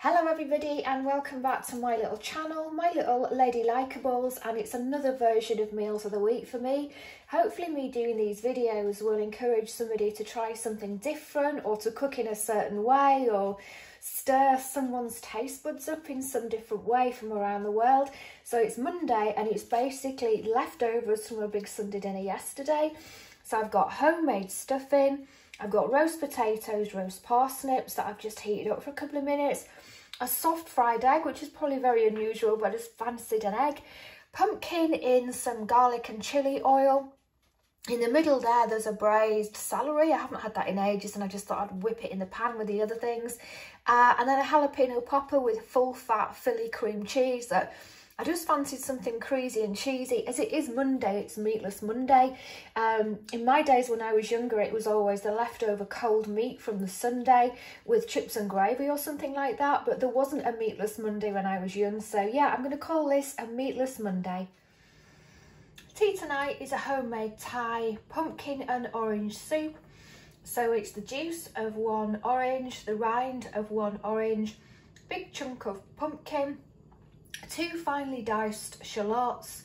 Hello everybody and welcome back to my little channel, my little Lady Likeables, and it's another version of Meals of the Week for me. Hopefully me doing these videos will encourage somebody to try something different or to cook in a certain way or stir someone's taste buds up in some different way from around the world. So it's Monday and it's basically leftovers from a big Sunday dinner yesterday. So I've got homemade stuffing, I've got roast potatoes, roast parsnips that I've just heated up for a couple of minutes, a soft fried egg, which is probably very unusual, but I just fancied an egg, pumpkin in some garlic and chilli oil. In the middle there's a braised celery. I haven't had that in ages and I just thought I'd whip it in the pan with the other things. And then a jalapeno popper with full fat Philly cream cheese that I just fancied something crazy and cheesy. As it is Monday, it's Meatless Monday. In my days when I was younger, it was always the leftover cold meat from the Sunday with chips and gravy or something like that. But there wasn't a Meatless Monday when I was young. So yeah, I'm going to call this a Meatless Monday. Tea tonight is a homemade Thai pumpkin and orange soup. So it's the juice of one orange, the rind of one orange, big chunk of pumpkin, 2 finely diced shallots,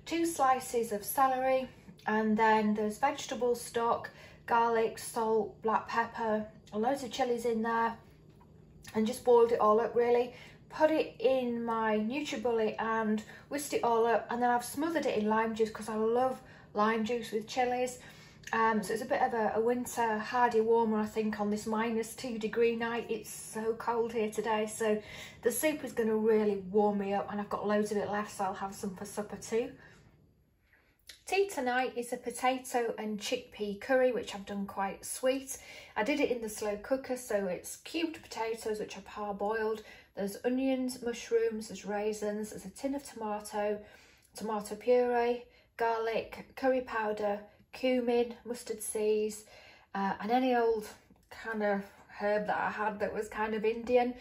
2 slices of celery, and then there's vegetable stock, garlic, salt, black pepper, loads of chilies in there, and just boiled it all up really. Put it in my NutriBullet and whisked it all up, and then I've smothered it in lime juice because I love lime juice with chilies. So it's a bit of a winter hardy warmer, I think, on this -2-degree night. It's so cold here today, so the soup is going to really warm me up, and I've got loads of it left, so I'll have some for supper too. Tea tonight is a potato and chickpea curry, which I've done quite sweet. I did it in the slow cooker, so it's cubed potatoes which are parboiled. There's onions, mushrooms, there's raisins, there's a tin of tomato puree, garlic, curry powder, cumin, mustard seeds, and any old kind of herb that I had that was kind of Indian.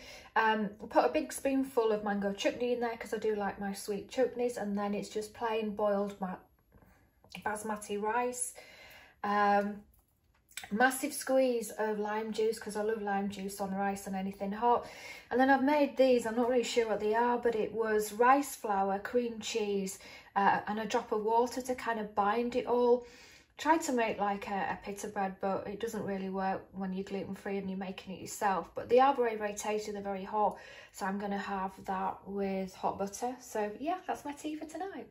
Put a big spoonful of mango chutney in there because I do like my sweet chutneys, and then it's just plain boiled basmati rice. Massive squeeze of lime juice because I love lime juice on rice and anything hot. And then I've made these, I'm not really sure what they are, but it was rice flour, cream cheese, and a drop of water to kind of bind it all. Tried to make like a pita bread, but it doesn't really work when you're gluten-free and you're making it yourself. But they are very, very tasty, they're very hot, so I'm going to have that with hot butter. So yeah, that's my tea for tonight.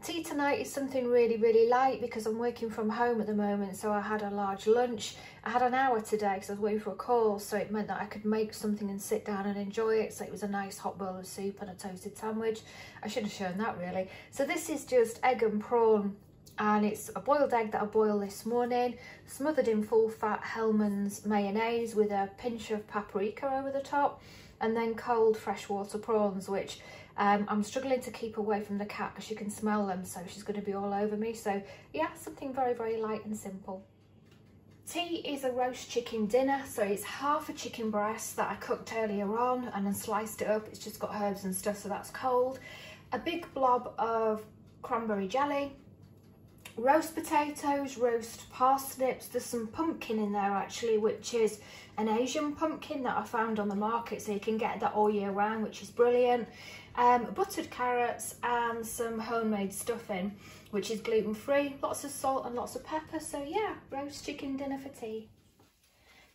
Tea tonight is something really, really light because I'm working from home at the moment, so I had a large lunch. I had an hour today because I was waiting for a call, so it meant that I could make something and sit down and enjoy it. So it was a nice hot bowl of soup and a toasted sandwich. I should have shown that really. So this is just egg and prawn, and it's a boiled egg that I boiled this morning, smothered in full fat Hellmann's mayonnaise with a pinch of paprika over the top, and then cold freshwater prawns, which I'm struggling to keep away from the cat because she can smell them, so she's going to be all over me. So yeah, something very, very light and simple. Tea is a roast chicken dinner, so it's half a chicken breast that I cooked earlier on and then sliced it up. It's just got herbs and stuff, so that's cold. A big blob of cranberry jelly, roast potatoes, roast parsnips. There's some pumpkin in there actually, which is an Asian pumpkin that I found on the market, so you can get that all year round, which is brilliant. Buttered carrots and some homemade stuffing, which is gluten-free, lots of salt and lots of pepper. So yeah, roast chicken dinner for tea.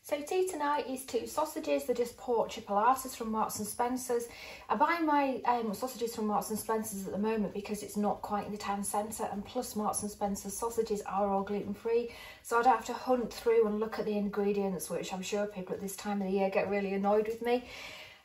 So tea tonight is 2 sausages. They're just pork chipolatas from Marks and Spencer's. I buy my sausages from Marks and Spencer's at the moment because it's not quite in the town centre, and plus Marks and Spencer's sausages are all gluten-free, so I don't have to hunt through and look at the ingredients, which I'm sure people at this time of the year get really annoyed with me.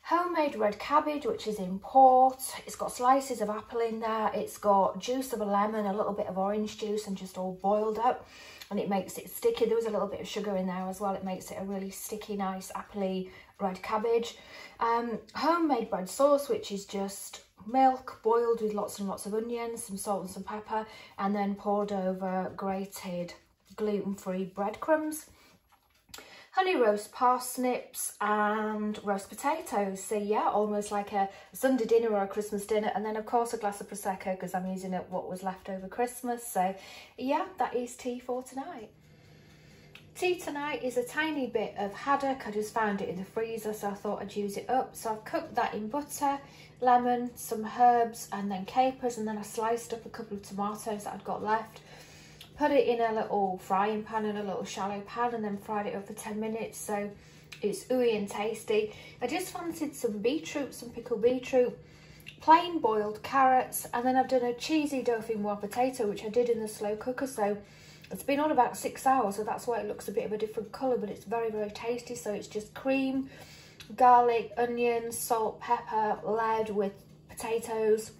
Homemade red cabbage, which is in port. It's got slices of apple in there. It's got juice of a lemon, a little bit of orange juice, and just all boiled up. And it makes it sticky. There was a little bit of sugar in there as well. It makes it a really sticky, nice, appley red cabbage. Homemade bread sauce, which is just milk boiled with lots and lots of onions, some salt and some pepper, and then poured over grated gluten-free breadcrumbs. Honey roast parsnips and roast potatoes. So yeah, almost like a Sunday dinner or a Christmas dinner. And then of course a glass of Prosecco because I'm using up what was left over Christmas. So yeah, that is tea for tonight. Tea tonight is a tiny bit of haddock. I just found it in the freezer, so I thought I'd use it up. So I've cooked that in butter, lemon, some herbs, and then capers, and then I sliced up a couple of tomatoes that I'd got left. Put it in a little frying pan, in a little shallow pan, and then fried it up for 10 minutes. So it's ooey and tasty. I just fancied some beetroot, some pickled beetroot, plain boiled carrots, and then I've done a cheesy dauphinoise potato, which I did in the slow cooker. So it's been on about 6 hours, so that's why it looks a bit of a different colour, but it's very, very tasty. So it's just cream, garlic, onions, salt, pepper, lead with potatoes,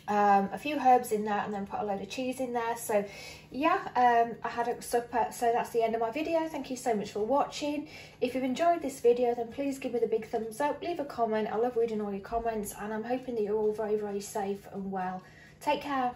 a few herbs in there, and then put a load of cheese in there. So yeah, I had a supper. So that's the end of my video. Thank you so much for watching. If you've enjoyed this video, then please give me the big thumbs up, leave a comment. I love reading all your comments, and I'm hoping that you're all very, very safe and well. Take care.